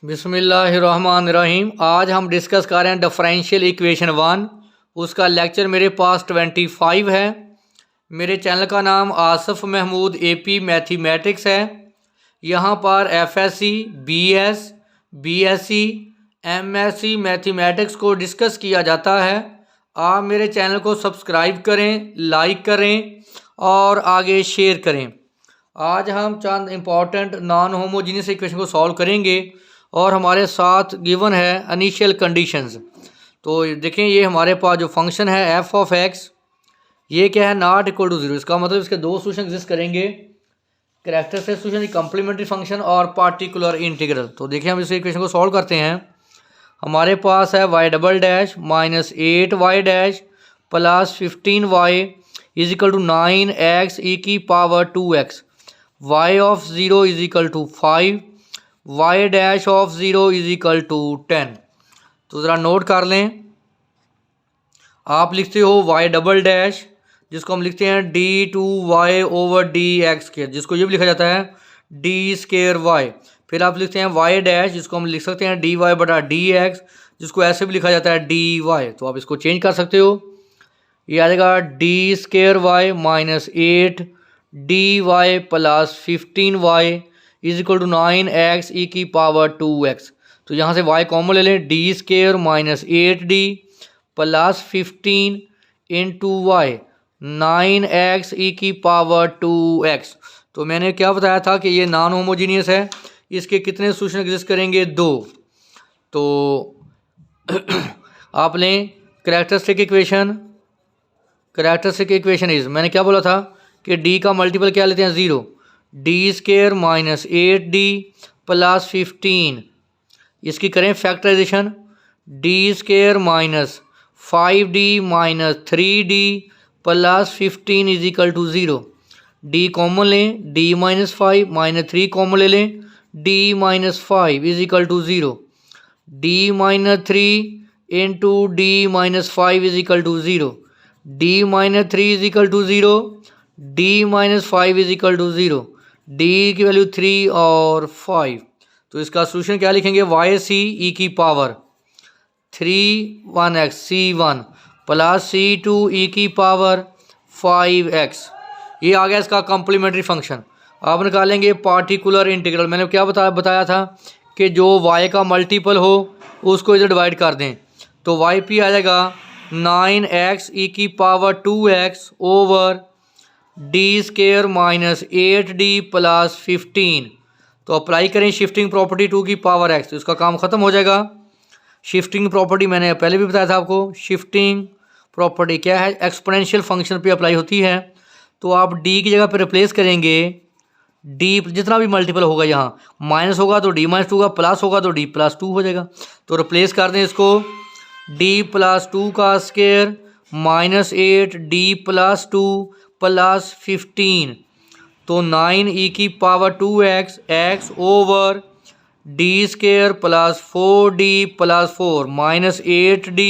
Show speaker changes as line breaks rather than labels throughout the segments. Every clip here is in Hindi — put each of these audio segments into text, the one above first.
बिस्मिल्लाहिर्रहमानिर्रहीम। आज हम डिस्कस कर रहे हैं डिफरेंशियल इक्वेशन 1। उसका लेक्चर मेरे पास 25 है। मेरे चैनल का नाम आसिफ महमूद AP मैथमेटिक्स है। यहाँ पर FSC, BS, BSc, MSc mathematics को डिस्कस किया जाता है। आप मेरे चैनल को सब्सक्राइब करें, लाइक करें और आगे शेयर करें। आज हम चंद इम्पॉर्टेंट नॉन होमोजीनियस इक्वेशन को सॉल्व करेंगे और हमारे साथ गिवन है इनिशियल कंडीशंस। तो देखें, ये हमारे पास जो फंक्शन है f ऑफ x, ये क्या है, नॉट इक्वल टू 0। इसका मतलब इसके दो सोल्यूशन एग्जिस्ट करेंगे, कैरेक्टरिस्टिक सोल्यूशन, कम्प्लीमेंट्री फंक्शन और पार्टिकुलर इंटीग्रल। तो देखिए हम इस इक्वेशन को सॉल्व करते हैं। हमारे पास है y double dash minus 8y dash plus 15y is equal to 9x e की power 2x, y of 0 is equal to 5, y dash of 0 is equal to 10। तो ज़रा नोट कर लें, आप लिखते हो y डबल डैश, जिसको हम लिखते हैं d2y ओवर dx स्क्वायर, जिसको ये भी लिखा जाता है d स्क्वायर y। फिर आप लिखते हैं y डैश, जिसको हम लिख सकते हैं dy बटा dx, जिसको ऐसे भी लिखा जाता है dy। तो आप इसको चेंज कर सकते हो, ये आ जाएगा d square y minus 8 dy plus 15y is equal to 9x e की पावर 2x। तो यहाँ से y कॉमन ले लें, d square minus 8d plus 15 into y 9x e की पावर 2x। तो मैंने क्या बताया था कि ये नॉन होमोजीनियस है, इसके कितने सोल्यूशन एग्जिस्ट करेंगे, 2। तो आप लें कैरेक्टरिस्टिक इक्वेशन इज, मैंने क्या बोला था कि d का मल्टीपल क्या लेते हैं, 0, d square minus 8d plus 15, इसकी करें factorization, d square minus 5d minus 3d plus 15 is equal to 0। d common लें, d माइनस 5 माइनस 3 कॉमन ले लें, d minus 5 is equal to 0, d minus 3 into d minus 5 is equal to 0, d minus 3 is equal to 0, d minus 5 is equal to 0, d की वैल्यू 3 और 5। तो इसका सोल्यूशन क्या लिखेंगे, yc e की power 3 1x c1 plus c2 e की पावर 5x। ये आ गया इसका कम्प्लीमेंट्री फंक्शन। आप निकालेंगे पार्टिकुलर इंटीग्रल। मैंने क्या बताया था कि जो y का मल्टीपल हो उसको इधर डिवाइड कर दें। तो yp आ जाएगा 9x e की power 2x over d square minus 8d plus 15। तो अप्लाई करें शिफ्टिंग प्रॉपर्टी 2 की पावर x, तो इसका काम ख़त्म हो जाएगा। शिफ्टिंग प्रॉपर्टी मैंने पहले भी बताया था आपको। शिफ्टिंग प्रॉपर्टी क्या है, एक्सपोनेंशियल फंक्शन पे अप्लाई होती है। तो आप d की जगह पे रिप्लेस करेंगे, d जितना भी मल्टीपल होगा, यहाँ माइनस होगा तो d माइनस 2 होगा, प्लस होगा तो d प्लस 2 हो जाएगा। तो रिप्लेस कर दें इसको, d प्लस 2 का square minus 8d plus 2 plus 15, तो 9 e की power 2x x over d square plus 4d plus 4 minus 8d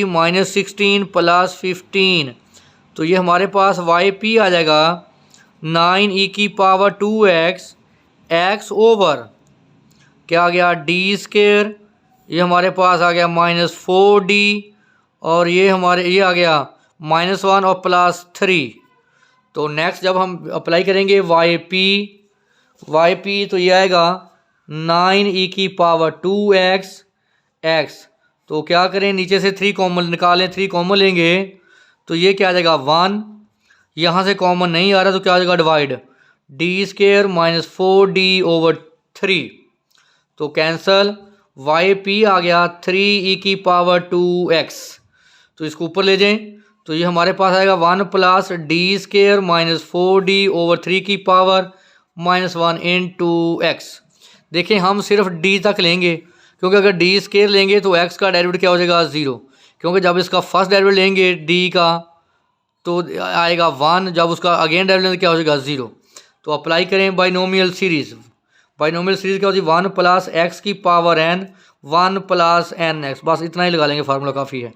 minus 16 plus 15। तो ये हमारे पास yp आ जाएगा 9 e की पावर 2x x ओवर क्या आ गया, d स्क्वायर, ये हमारे पास आ गया माइनस 4d, और ये आ गया माइनस 1 और प्लस 3। तो नेक्स्ट जब हम अप्लाई करेंगे yp तो ये आएगा 9 e की पावर 2x x। तो क्या करें, नीचे से 3 कॉमन निकालें, 3 कॉमन लेंगे तो ये क्या आ जाएगा 1, यहाँ से कॉमन नहीं आ रहा तो क्या आ जाएगा divide, d square minus 4d over 3। तो कैंसल, yp आ गया 3 e की पावर 2x। तो इसको ऊपर ले जाएं तो ये हमारे पास आएगा 1 plus d square minus 4d over 3 की पावर माइनस 1 इंटू x। देखें हम सिर्फ d तक लेंगे, क्योंकि अगर d स्क्वायर लेंगे तो x का डेरिवेटिव क्या हो जाएगा, 0। क्योंकि जब इसका फर्स्ट डेरिवेटिव लेंगे d का तो आएगा 1, जब उसका अगेन डेरिवेटिव लेंगे क्या हो जाएगा, 0। तो अप्लाई करें बाइनोमियल सीरीज़। बाइनोमियल सीरीज़ क्या होती है, 1 प्लस x की पावर n 1 प्लस nx, बस इतना ही लगा लेंगे, फार्मूला काफ़ी है।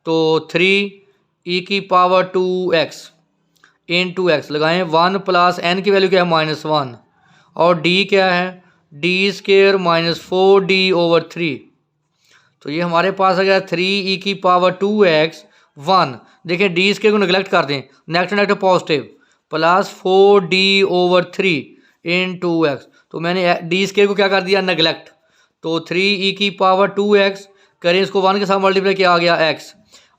तो 3 e की पावर 2x इंटू x लगाएं, 1 प्लस n की वैल्यू क्या है, माइनस 1, और d क्या है, डी स्केयर माइनस 4d/3। तो ये हमारे पास आ गया 3e⁻²x 1। देखिए डी स्केयर को निगलेक्ट कर दें, negative negative positive, plus 4d/3 इन 2x। तो मैंने डी स्केयर को क्या कर दिया, नेगलेक्ट। तो 3e⁻²x करें इसको 1 के साथ मल्टीप्लाई किया, आ गया x,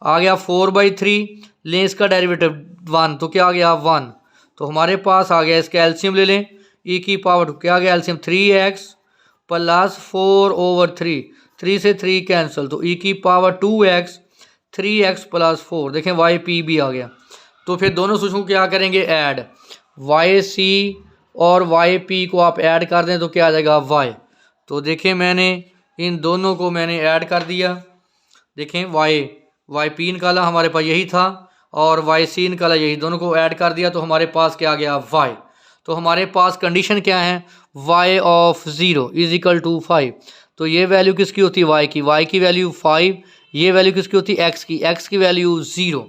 आ गया 4/3, लें इसका डेरिवेटिव 1, तो क्या आ गया 1। तो हमारे पास आ गया, इसका एलसीएम ले लें, e⁻², क्या आ गया एलसीएम 3x प्लस 4/3, 3 से 3 कैंसिल, तो e⁻²x 3x प्लस 4। देखें yp भी आ गया। तो फिर दोनों सूचकों को क्या करेंगे, ऐड, yc और yp को आप ऐड कर दें तो क्या आ जाएगा y। तो देखें मैंने इन दोनों को मैंने ऐड कर दिया। देखें yp निकाला, हमारे पास यही था, और yc निकाला, यही, दोनों को ऐड कर दिया तो हमारे पास क्या आ गया y। तो हमारे पास कंडीशन क्या है, y ऑफ 0 = 5। तो ये वैल्यू किसकी होती है, y की वैल्यू 5, ये वैल्यू किसकी होती है, x की वैल्यू 0।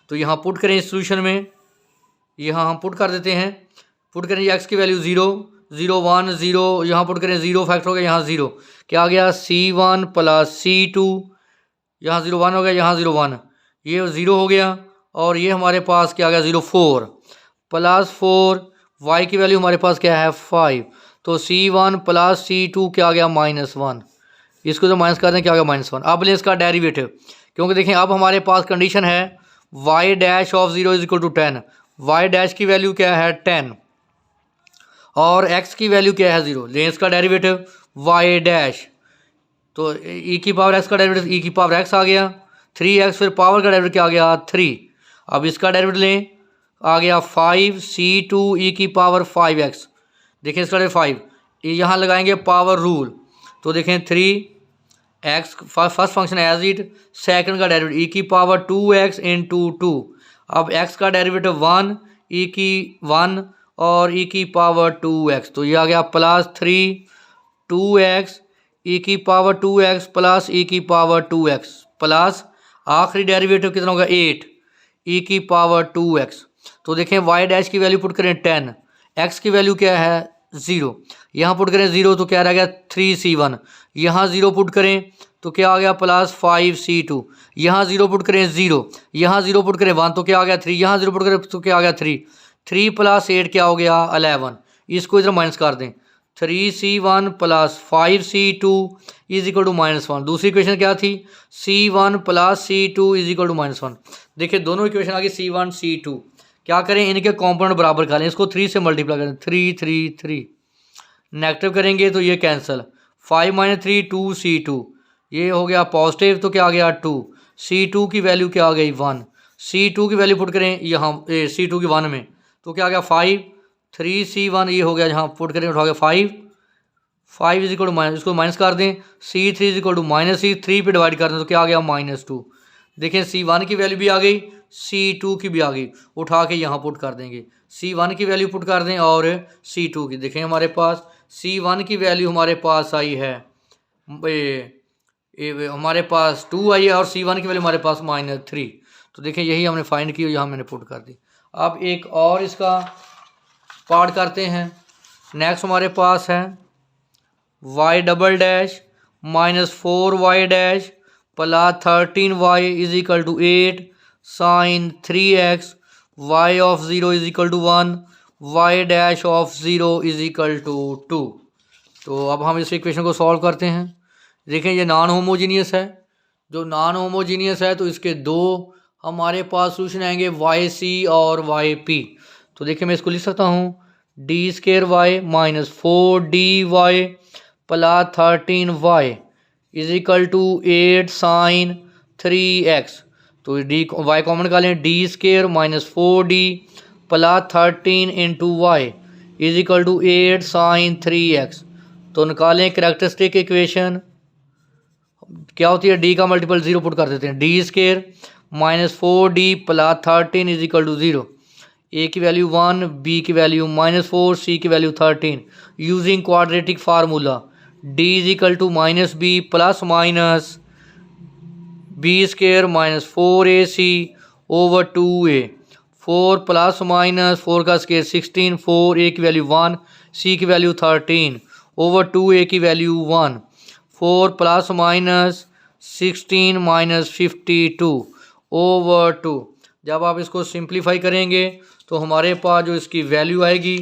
तो यहाँ पुट करें इस सोल्यूशन में, यहाँ हम पुट कर देते हैं, पुट करें x की वैल्यू 0 0 1 0, यहाँ पुट करें 0 फैक्टर हो गया, यहाँ 0, क्या आ गया c1 प्लस c2, यहाँ 0 1 हो गया, यहाँ 0 1, ये 0 हो गया, और ये हमारे पास क्या आ गया 0 4 प्लस 4, y की वैल्यू हमारे पास क्या है 5। तो c1 प्लस c2 क्या आ गया -1, इसको जो माइनस कर दें क्या आ गया -1। अब लें इसका डेरिवेटिव, क्योंकि देखें अब हमारे पास कंडीशन है y dash of 0 = 10, y dash की वैल्यू क्या है 10 और x की वैल्यू क्या है 0। लें इसका डेरिवेटिव y डैश, तो e⁻x का डेरिवेटिव e⁻x आ गया 3x, फिर पावर का डेरिवेटिव क्या आ गया 3। अब इसका डेरिवेटिव लें, आ गया 5c2 e⁻5x। देखें इसका डेरिवेटिव 5, यहाँ लगाएंगे पावर रूल, तो देखें 3x, first function as it, second का डेरिवेटिव e⁻2x × 2। अब x का डेरिवेटिव 1 1 और e⁻2x, तो ये आ गया plus 3 2x e⁻2x plus e⁻2x plus आखिरी डेरिवेटिव कितना होगा 8 e⁻2x। तो देखें y डैश की वैल्यू पुट करें 10, x की वैल्यू क्या है 0, यहाँ पुट करें 0 तो क्या रह गया 3c1, यहाँ 0 पुट करें तो क्या आ गया प्लस 5c2, यहाँ 0 पुट करें 0, यहाँ 0 पुट करें 1 तो क्या आ गया 3, यहाँ 0 पुट करें तो क्या आ गया 3, 3 प्लस 8 क्या हो गया 11। इसको इधर माइनस कर दें, 3c1 प्लस 5c2 = -1। दूसरी इक्वेशन क्या थी, c1 प्लस c2 = -1। देखिए दोनों इक्वेशन आ गई c1 c2, क्या करें इनके कॉम्पोनेंट बराबर कर लें, इसको 3 से मल्टीप्लाई करें, 3 3 3, नेगेटिव करेंगे तो ये कैंसिल, 5 - 3 2c2, ये हो गया पॉजिटिव तो क्या आ गया 2, c2 की वैल्यू क्या आ गई 1, c2 की वैल्यू पुट करें यहाँ c2 की 1 में तो क्या आ गया 5, 3c1 ये हो गया, जहाँ पुट करें उठा गया 5 = इसको माइनस कर दें, c3 = -c, 3 पे डिवाइड कर दें तो क्या आ गया -2। देखें c1 की वैल्यू भी आ गई, c2 की भी आ गई, उठा के यहाँ पुट कर देंगे, c1 की वैल्यू पुट कर दें और c2 की। देखें हमारे पास c1 की वैल्यू हमारे पास आई है, हमारे पास 2 आई है, और c1 की वैल्यू हमारे पास -3। तो देखें यही हमने फाइंड की और यहाँ मैंने पुट कर दी। अब एक और इसका पार्ट करते हैं। नेक्स्ट हमारे पास है y double dash -4y dash plus 13y = 8 sin 3x, y of 0 = 1, y dash of 0 = 2। तो अब हम इस इक्वेशन को सॉल्व करते हैं। देखें ये नॉन होमोजीनियस है, जो नॉन होमोजीनियस है तो इसके दो हमारे पास सोल्यूशन आएंगे yc और yp। तो देखिए मैं इसको लिख सकता हूँ d² y -4dy plus 13y = 8 sin 3x। तो y कॉमन निकालें, d² -4d plus 13 × y = 8 sin 3x। तो निकालें कैरेक्टरिस्टिक इक्वेशन, क्या होती है, d का मल्टीपल 0 पुट कर देते हैं, d² -4d प्लस 13 = 0, a की वैल्यू 1, b की वैल्यू -4, c की value 13। Using quadratic formula d = -b plus minus b² -4ac / 2a, 4 plus minus 4 का स्क्वायर 16, 4 a की वैल्यू 1, c की वैल्यू 13 ओवर 2a की value 1, 4 plus minus 16 minus 52 over 2। जब आप इसको सिंप्लीफाई करेंगे तो हमारे पास जो इसकी वैल्यू आएगी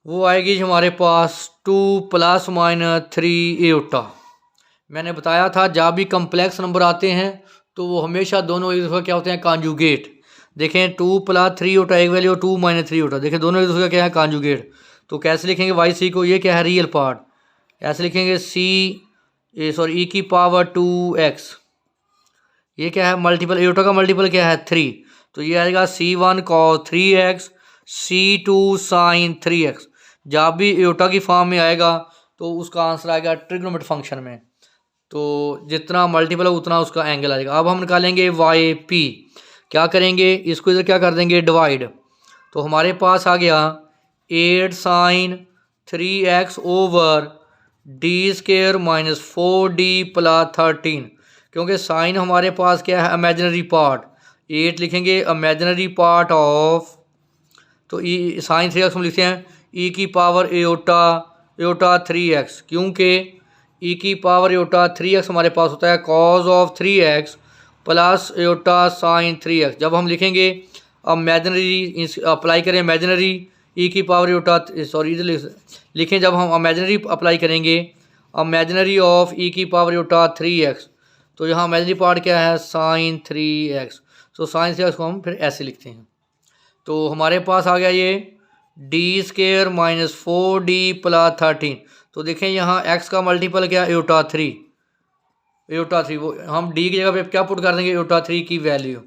वो आएगी हमारे पास 2 प्लस माइनस 3 एटा। मैंने बताया था जब भी कम्प्लेक्स नंबर आते हैं तो वो हमेशा दोनों एक दूसरे क्या होते हैं, कॉन्जुगेट। देखें 2 प्लस 3 एटा एक वैल्यू, 2 माइनस 3 एटा, देखें दोनों एक दूसरे का क्या है, कॉन्जुगेट। तो कैसे लिखेंगे वाई सी को, ये क्या है रियल पार्ट, ऐसे लिखेंगे ई की पावर 2x, ये क्या है मल्टीपल, एटा का मल्टीपल क्या है 3, तो ये आएगा C1 cos 3x C2 sin 3x। जब भी एटा की फॉर्म में आएगा तो उसका आंसर आएगा ट्रिग्नोमेट्रिक फंक्शन में, तो जितना मल्टीपल है उतना उसका एंगल आएगा। अब हम निकालेंगे वाई पी, क्या करेंगे इसको इधर क्या कर देंगे डिवाइड, तो हमारे पास आ गया 8 sin 3x over D square minus 4d plus 13, क्योंकि साइन हमारे पास क्या है इमेजिनरी पार्ट, 8 लिखेंगे इमेजिनरी पार्ट ऑफ, तो ई साइन 3x हम लिखते हैं ई की पावर एटा 3x, क्योंकि ई की पावर एटा 3x हमारे पास होता है cause of 3x plus iota sign 3x। जब हम लिखेंगे इमेजिनरी अप्लाई करें इमेजिनरी ई की पावर एटा, सॉरी इधर लिखें, जब हम इमेजिनरी अप्लाई करेंगे इमेजिनरी ऑफ ई की पावर एटा 3x, तो यहाँ इमेजिनरी पार्ट क्या है साइन 3x, तो साइन 3x को हम फिर ऐसे लिखते हैं। तो हमारे पास आ गया ये D square minus 4d plus 13, तो देखें यहाँ x का मल्टीपल क्या एटा 3, वो हम d की जगह पे क्या पुट कर देंगे एटा 3 की वैल्यू।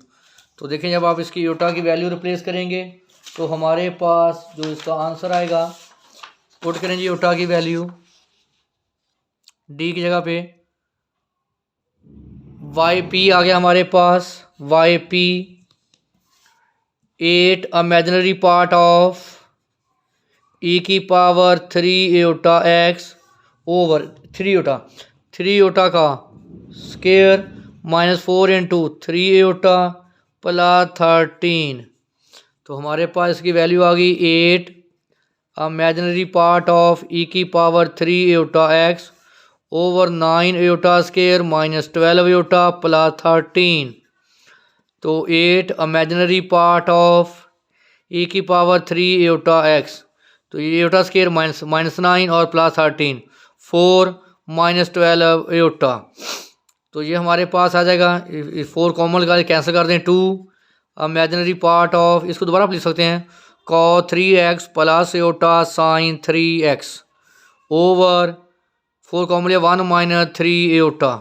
तो देखें जब आप इसकी एटा की वैल्यू रिप्लेस करेंगे तो हमारे पास जो इसका आंसर आएगा, पुट करेंगे एटा की वैल्यू d की जगह पे, वाई पी आ गया हमारे पास, Y P 8 imaginary part of E की पावर 3 एटा x ओवर 3 एटा का स्केयर माइनस 4 इंटू 3 एटा प्लस 13, तो हमारे पास इसकी वैल्यू आ गई 8 इमेजिनरी पार्ट ऑफ ई की पावर 3 एटा x ओवर 9 एटा स्केयर माइनस 12 एटा प्लस 13, तो 8 इमेजिनरी पार्ट ऑफ ई की पावर 3 एटा x, तो ये एटा स्केयर माइनस 9 और प्लस 13, 4 माइनस 12 एटा, तो ये हमारे पास आ जाएगा 4 कॉमन का कैंसिल कर दें, 2 इमेजिनरी पार्ट ऑफ, इसको दोबारा आप लिख सकते हैं cos 3x plus iota sign 3x over 4 common लिया 1 माइनस 3 एटा,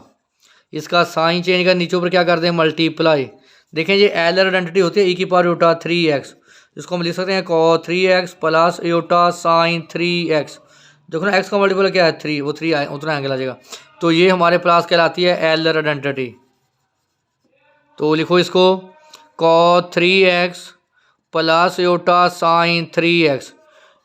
इसका साइन चेंज कर नीचे ऊपर क्या कर दें मल्टीप्लाई। देखें ये एलर आइडेंटिटी होती है ई की पावर एटा 3x, इसको हम लिख सकते हैं cos 3x plus iota sign 3x, देखो ना x का मल्टीपल क्या है 3, वो 3 उतना एंगल आ जाएगा, तो ये हमारे पास कहलाती है एलर आइडेंटिटी। तो लिखो इसको cos 3x plus iota sign 3x,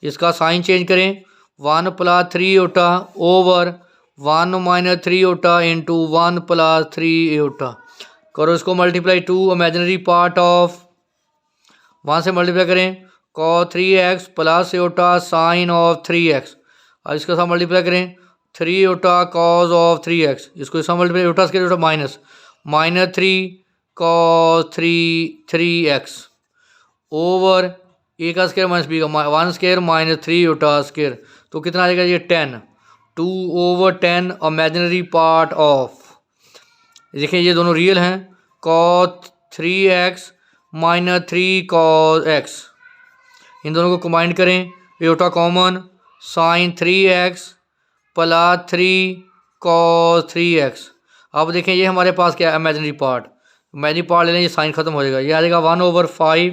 इसका साइन चेंज करें 1 प्लस 3 एटा ओवर 1 माइनस 3 एटा इंटू 1 प्लस 3 एटा, करो इसको मल्टीप्लाई, 2 इमेजिनरी पार्ट ऑफ, वहाँ से मल्टीप्लाई करें cos 3x plus iota sign of 3x, और इसके साथ मल्टीप्लाई करें 3 एटा कॉज ऑफ 3x, इसको इसका मल्टीप्लाई एटा स्केयर एटा माइनस 3 cos 3x ओवर ए का स्केयर माइनस बी का 1 स्केयर माइनस 3 एटा स्केयर, तो कितना आ जाएगा ये 10, 2 ओवर 10 इमेजिनरी पार्ट ऑफ, देखिए ये दोनों रियल हैं, cos 3x minus 3 cos x, इन दोनों को कंबाइन करें, एटा common sign 3x plus 3 cos 3x। अब देखें ये हमारे पास क्या है इमेजिनरी पार्ट ले लें, ये साइन खत्म हो जाएगा, ये आ जाएगा 1 ओवर 5,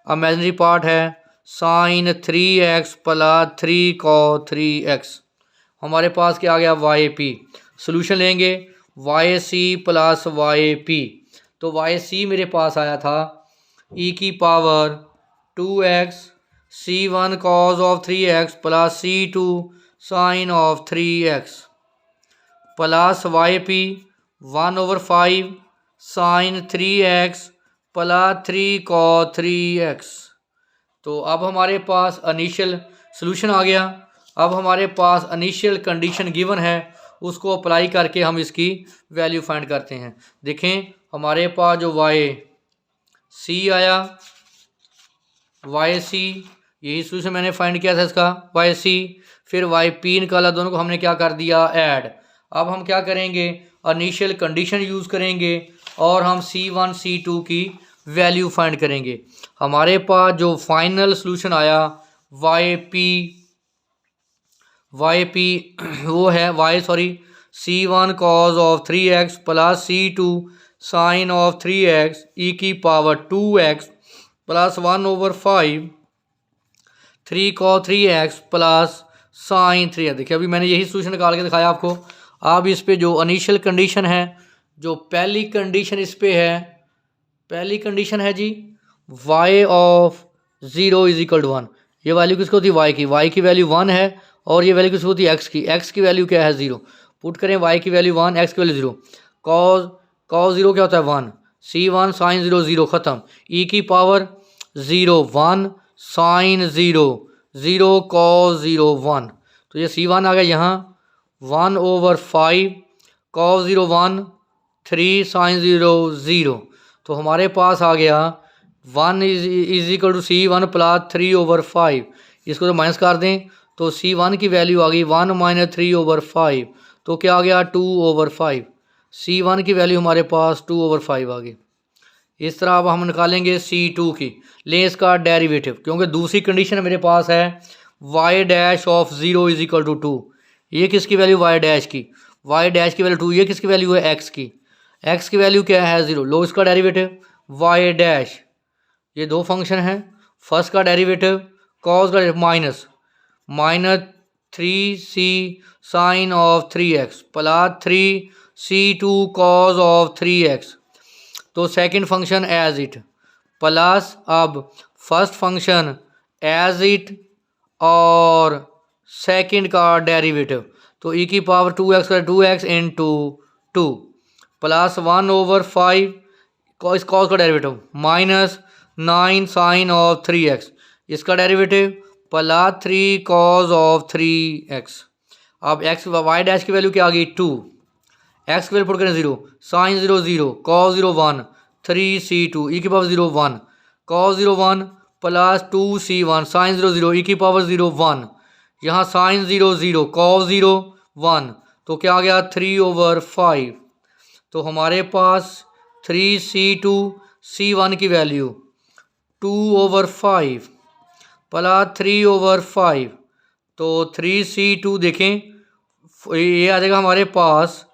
इमेजिनरी पार्ट है sine 3x plus 3 cos 3x। हमारे पास क्या आ गया वाई पी, सोल्यूशन लेंगे y c plus y p, तो वाई सी मेरे पास आया था ई की power 2x C1 cos of 3x plus C2 sine of 3x plus y p 1 over 5 sine 3x plus 3 cos 3x। तो अब हमारे पास इनिशियल सोल्यूशन आ गया, अब हमारे पास इनिशियल कंडीशन गिवन है, उसको अप्लाई करके हम इसकी वैल्यू फाइंड करते हैं। देखें हमारे पास जो वाई सी आया, वाई सी, यही सोल्यूशन मैंने फाइंड किया था इसका, वाई सी, फिर वाई पी निकाला, दोनों को हमने क्या कर दिया ऐड। अब हम क्या करेंगे, इनिशियल कंडीशन यूज़ करेंगे और हम C1 C2 की वैल्यू फाइंड करेंगे। हमारे पास जो फाइनल सोल्यूशन आया वाई पी वो है C1 cos of 3x plus C2 sine of 3x e की power 2x plus 1/5 3 cos 3x plus sine 3x। देखिए अभी मैंने यही सोल्यूशन निकाल के दिखाया आपको। अब इस पे जो इनिशियल कंडीशन है, जो पहली कंडीशन इस पे है, पहली कंडीशन है जी y of 0 is equal to 1। ये वैल्यू किसको होती है, y की वैल्यू 1 है और ये वैल्यू किसको होती है, x की वैल्यू क्या है 0। पुट करें y की वैल्यू 1, x की वैल्यू 0, cos 0 क्या होता है 1, C1 साइन 0 0 ख़त्म, e की पावर 0 1 साइन 0 0 cos 0 1। तो ये C1 आ गया यहाँ 1/5 cos 0 1 3 साइन 0 0। तो हमारे पास आ गया 1 is equal to C1 plus 3/5। इसको तो माइनस कर दें तो C1 की वैल्यू आ गई 1 माइनस 3/5, तो क्या आ गया 2/5। C1 की वैल्यू हमारे पास 2/5 आ गई। इस तरह अब हम निकालेंगे C2 की, लें इसका डेरिवेटिव, क्योंकि दूसरी कंडीशन मेरे पास है y dash of 0 is equal to 2। ये किसकी वैल्यू y डैश की वैल्यू 2, ये किसकी वैल्यू है x की वैल्यू क्या है 0। लो इसका डेरिवेटिव y डैश, ये दो फंक्शन हैं, फर्स्ट का डेरिवेटिव कॉस का minus 3c sine of 3x plus 3c2 cos of 3x। तो second function as it plus अब फर्स्ट फंक्शन एज इट और सेकंड का डेरिवेटिव, तो e की पावर 2x का 2x इंटू 2 प्लस 1/5 इस कॉस का derivative minus 9 sign of 3x, इसका derivative plus 3 cos of 3x। अब x y डैश की वैल्यू क्या आ गई 2, x की वैल्यू पुट करें 0, साइन 0 0 कॉस 0 1 3c2 e की power 0 1 cos 0 1 plus 2c1 sine 0 0 e की पावर 0 1, यहाँ साइन 0 0 कॉस 0 1, तो क्या आ गया 3/5। तो हमारे पास 3c2 c1 की वैल्यू 2/5 प्लस 3/5, तो 3c2 देखें ये आ जाएगा हमारे पास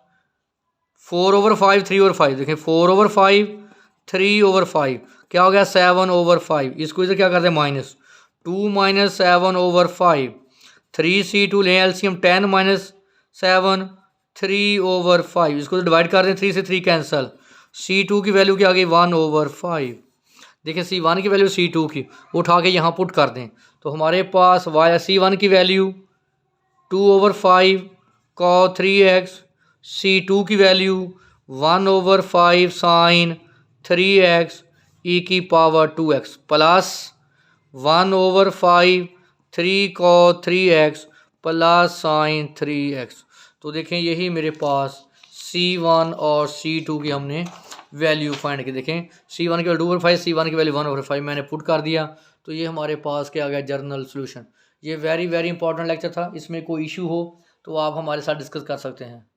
4/5 3/5, देखें 4/5 3/5 क्या हो गया 7/5। इसको इधर क्या करते हैं माइनस 2 माइनस 7/5, 3c2 लें एलसीएम 10 माइनस 7 3/5, इसको तो डिवाइड कर दें 3 से 3 कैंसिल, c2 की वैल्यू क्या आ गई 1/5। देखें C1 की वैल्यू C2 की उठा के यहाँ पुट कर दें, तो हमारे पास C1 की वैल्यू 2/5 cos 3x, C2 की वैल्यू 1/5 साइन 3x e की power 2x plus 1/5 3 cos 3x plus sine 3x। तो देखें यही मेरे पास C1 और C2 की हमने वैल्यू फाइंड की। देखें C1 की वैल्यू 2/5, C1 की वैल्यू 1/5 मैंने पुट कर दिया, तो ये हमारे पास क्या आ गया जर्नल सोल्यूशन। ये वेरी इंपॉर्टेंट लेक्चर था, इसमें कोई इशू हो तो आप हमारे साथ डिस्कस कर सकते हैं।